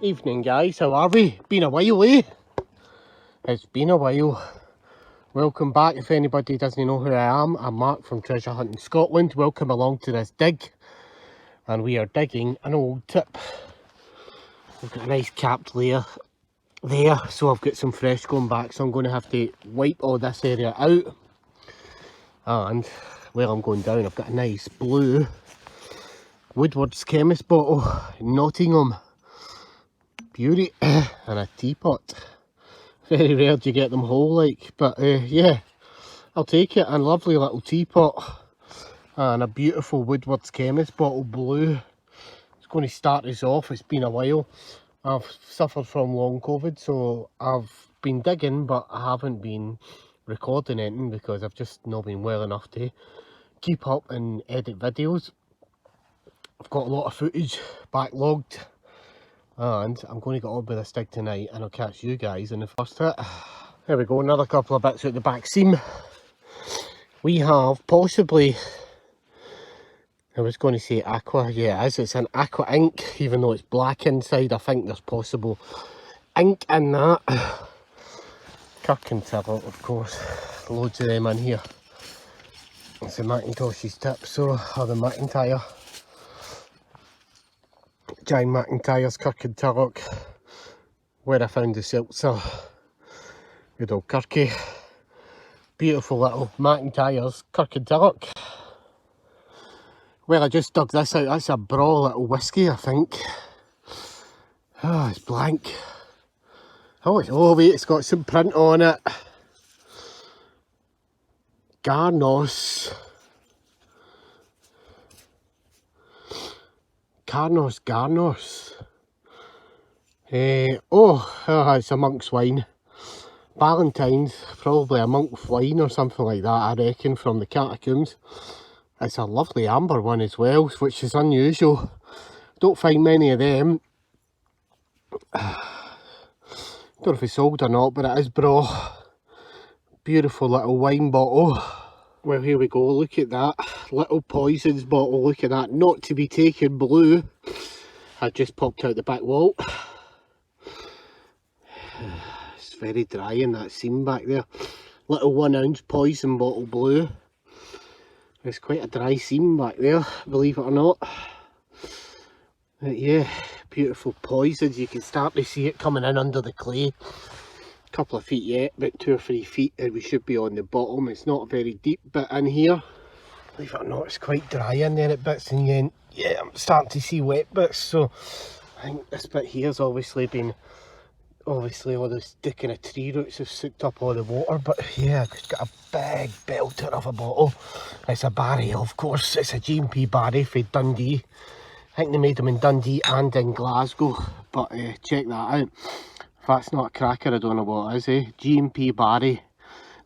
Evening guys, how are we? Been a while, eh? It's been a while. Welcome back. If anybody doesn't know who I am, I'm Mark from Treasure Hunting Scotland. Welcome along to this dig. And we are digging an old tip. We've got a nice capped layer there, so I've got some fresh going back, so I'm going to have to wipe all this area out. And while I'm going down, I've got a nice blue Woodward's Chemist bottle, Nottingham. Beauty. And a teapot. Very rare to get them whole, like, but yeah, I'll take it. And lovely little teapot and a beautiful Woodward's Chemist bottle, blue. It's going to start us off. It's been a while. I've suffered from long COVID, so I've been digging, but I haven't been recording anything because I've just not been well enough to keep up and edit videos. I've got a lot of footage backlogged. And I'm going to get on with this dig tonight, and I'll catch you guys in the first hit. There we go, another couple of bits out the back seam. We have possibly, I was going to say aqua, yeah it is, it's an aqua ink, even though it's black inside. I think there's possible ink in that. Kirk and Tyrrell, of course, loads of them in here. It's the Macintosh's tip, so are the McIntyre. Giant McIntyre's Kirk and Turlock, where I found the seltzer. Good old Kirky. Beautiful little McIntyre's Kirk and Turlock. Well, I just dug this out. That's a braw little whiskey, I think. Oh, it's blank. Oh wait, it's got some print on it. Garnos. Garnos. It's a monk's wine. Valentine's, probably a monk's wine or something like that, I reckon, from the catacombs. It's a lovely amber one as well, which is unusual. Don't find many of them. Don't know if it's sold or not, but it is braw. Beautiful little wine bottle. Well, here we go, look at that little poisons bottle, look at that, not to be taken blue. I just popped out the back wall. It's very dry in that seam back there. Little 1 ounce poison bottle blue. It's quite a dry seam back there, believe it or not. But yeah, beautiful poisons, you can start to see it coming in under the clay. Couple of feet yet, about 2 or 3 feet, and we should be on the bottom. It's not a very deep bit in here. Believe it or not, it's quite dry in there at bits, and then yeah, I'm starting to see wet bits. So I think this bit here's obviously all the sticking of tree roots have soaked up all the water. But yeah, it's got a big belter of a bottle. It's a Barry, of course. It's a G&P Barry for Dundee. I think they made them in Dundee and in Glasgow. But check that out. If that's not a cracker, I don't know what it is, eh? G&P Barry.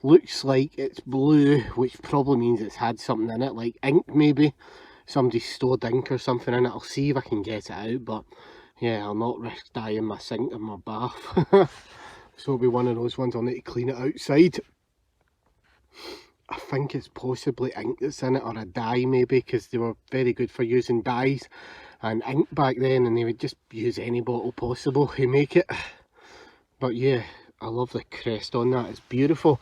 Looks like it's blue, which probably means it's had something in it, like ink maybe. Somebody stored ink or something in it. I'll see if I can get it out, but yeah, I'll not risk dyeing my sink in my bath. So it'll be one of those ones I'll need to clean it outside. I think it's possibly ink that's in it, or a dye maybe, because they were very good for using dyes and ink back then, and they would just use any bottle possible to make it. But yeah, I love the crest on that, it's beautiful.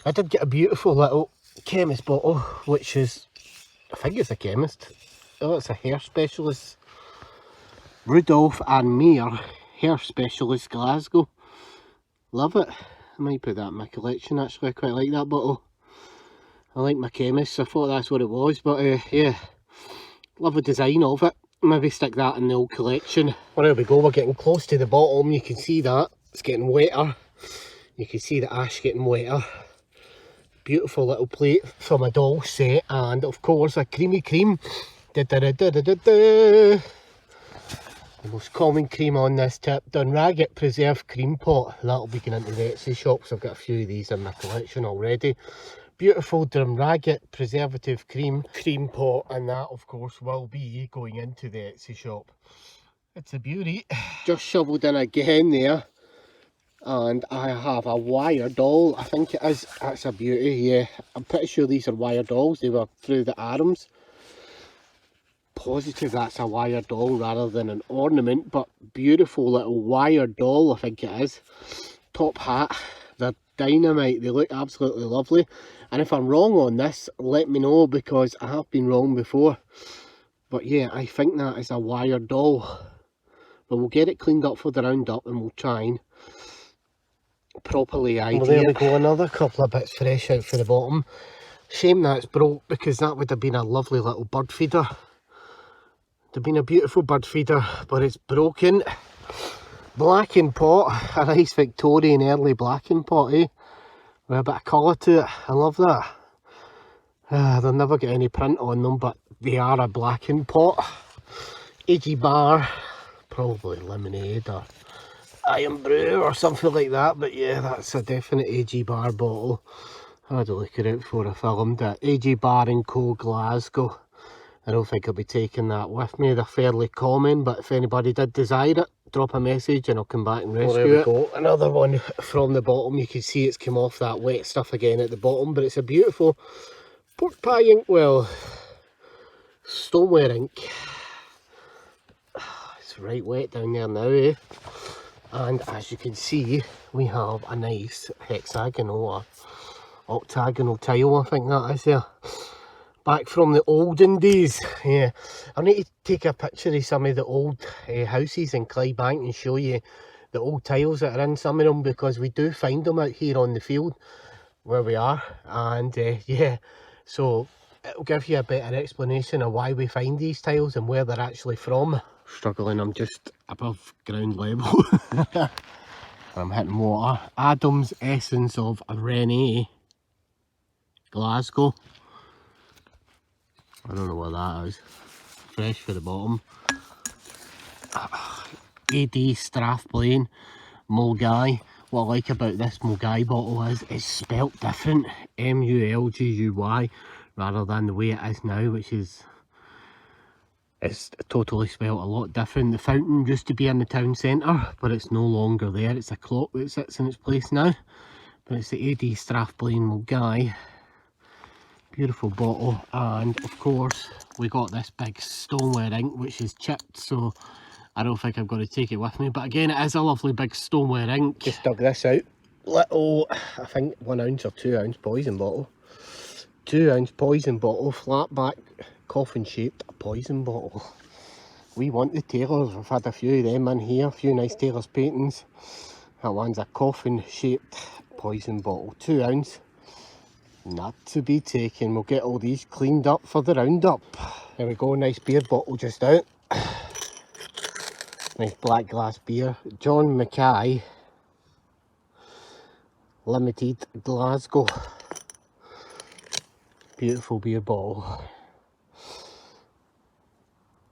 I did get a beautiful little chemist bottle, which is, I think it's a chemist. Oh, it's a hair specialist. Rudolph and Meyer Hair Specialist, Glasgow. Love it. I might put that in my collection actually, I quite like that bottle. I like my chemist, I thought that's what it was, but yeah. Love the design of it. Maybe stick that in the old collection. Well, there we go, we're getting close to the bottom, you can see that. It's getting wetter. You can see the ash getting wetter. Beautiful little plate from a doll set, and of course a creamy cream. The most common cream on this tip, Dunragit Preserved Cream Pot. That'll be going into the Etsy shops. I've got a few of these in my collection already. Beautiful Dunragit Preservative Cream Pot, and that of course will be going into the Etsy shop. It's a beauty. Just shoveled in again there. And I have a wire doll, I think it is. That's a beauty, yeah. I'm pretty sure these are wire dolls. They were through the arms. positive that's a wire doll rather than an ornament, but beautiful little wire doll I think it is. Top hat, they're dynamite, they look absolutely lovely, and if I'm wrong on this, let me know, because I have been wrong before. But yeah, I think that is a wire doll. But we'll get it cleaned up for the roundup and we'll try and properly ID it. Well, there we go, another couple of bits fresh out for the bottom. Shame that it's broke, because that would have been a lovely little bird feeder. It would have been a beautiful bird feeder, but it's broken. Blacking pot, a nice Victorian early blacking pot, eh? With a bit of colour to it, I love that. They'll never get any print on them, but they are a blacking pot. Agey bar, probably lemonade or iron brew or something like that, but yeah, that's a definite AG bar bottle. I had to look it out before I filmed it. AG Bar & Co Glasgow. I don't think I'll be taking that with me. They're fairly common, but if anybody did desire it, drop a message and I'll come back and rescue it. There we go. Another one from the bottom. You can see it's come off that wet stuff again at the bottom, but it's a beautiful pork pie inkwell stoneware ink. It's right wet down there now, eh? And as you can see, we have a nice hexagonal or octagonal tile, I think that is there. Back from the olden days. Yeah, I need to take a picture of some of the old houses in Clydebank and show you the old tiles that are in some of them, because we do find them out here on the field where we are. And yeah, so it'll give you a better explanation of why we find these tiles and where they're actually from. Struggling, I'm just above ground level. I'm hitting water. Adam's Essence of Renee, Glasgow. I don't know what that is. Fresh for the bottom. AD Strathblane Mulgai. What I like about this Mulgai bottle is it's spelt different. M-U-L-G-U-Y rather than the way it is now, which is it's totally spelt a lot different. The fountain used to be in the town centre, but it's no longer there. It's a clock that sits in its place now. But it's the AD Strathblane Mulgai. Beautiful bottle, and of course we got this big stoneware ink which is chipped, so I don't think I'm going to take it with me, but again it is a lovely big stoneware ink. Just dug this out, little, I think 1 ounce or 2 ounce poison bottle. 2 ounce poison bottle, flat back, coffin shaped poison bottle. We want the Taylors, I've had a few of them in here, a few nice Taylor's paintings. That one's a coffin shaped poison bottle, 2 ounce. Not to be taken. We'll get all these cleaned up for the roundup. There we go, nice beer bottle just out. Nice black glass beer. John Mackay Limited, Glasgow. Beautiful beer bottle.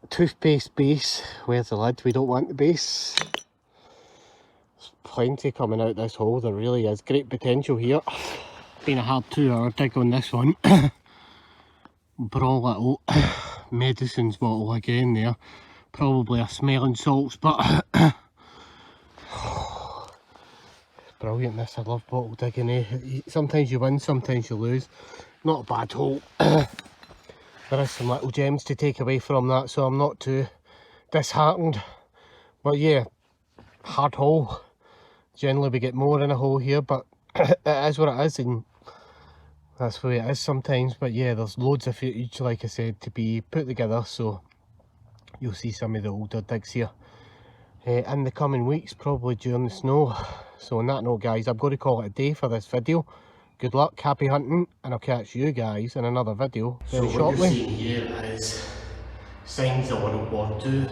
Toothpaste base. Where's the lid? We don't want the base. There's plenty coming out this hole. There really is. Great potential here. Been a hard 2 hour dig on this one. Bra little medicines bottle again there. Probably a smelling salts, but brilliant this. I love bottle digging, eh? Sometimes you win, sometimes you lose. Not a bad hole. There is some little gems to take away from that, so I'm not too disheartened. But yeah, hard hole. Generally we get more in a hole here, but it is what it is, and that's the way it is sometimes. But yeah, there's loads of footage, like I said, to be put together, so you'll see some of the older digs here in the coming weeks, probably during the snow. So on that note guys, I'm going to call it a day for this video. Good luck, happy hunting, and I'll catch you guys in another video very shortly. So what you're seeing here is signs of World War II.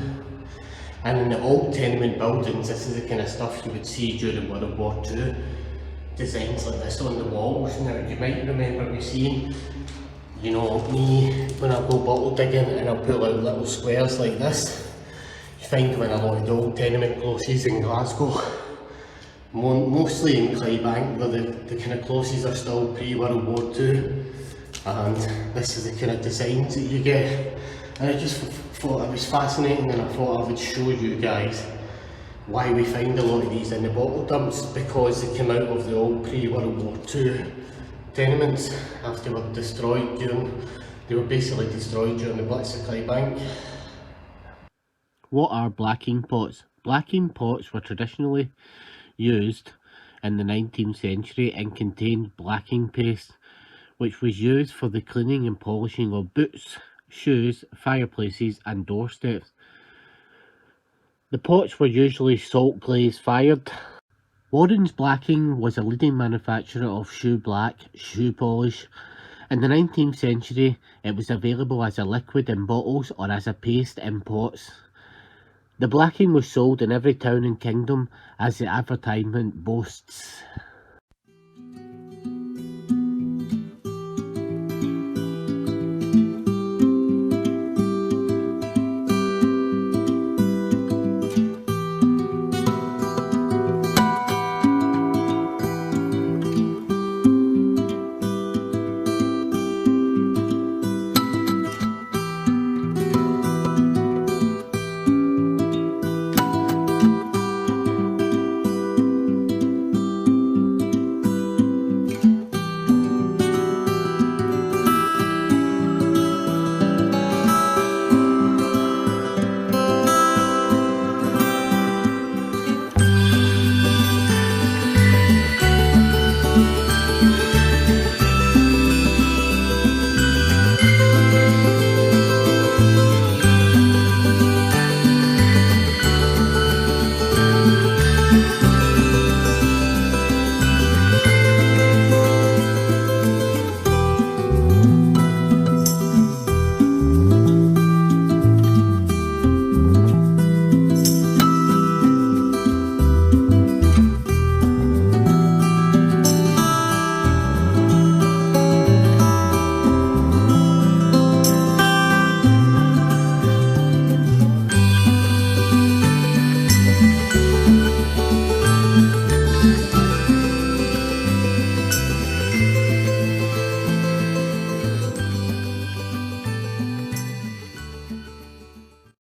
And in the old tenement buildings, this is the kind of stuff you would see during World War II. Designs like this on the walls. Now you might remember me seeing, you know, me when I go bottle digging and I'll pull out little squares like this. You find them in a lot of the old tenement closes in Glasgow. Mostly in Clydebank, where the kind of closes are still pre-World War II. And this is the kind of designs that you get. And I just thought it was fascinating, and I thought I would show you guys why we find a lot of these in the bottle dumps, because they came out of the old pre-World War II tenements after they were destroyed during They were basically destroyed during the Blitz at Clydebank. What are blacking pots? Blacking pots were traditionally used in the 19th century and contained blacking paste, which was used for the cleaning and polishing of boots, shoes, fireplaces and doorsteps. The pots were usually salt glaze fired. Warren's Blacking was a leading manufacturer of shoe black, shoe polish. In the 19th century, it was available as a liquid in bottles or as a paste in pots. The blacking was sold in every town and kingdom, as the advertisement boasts.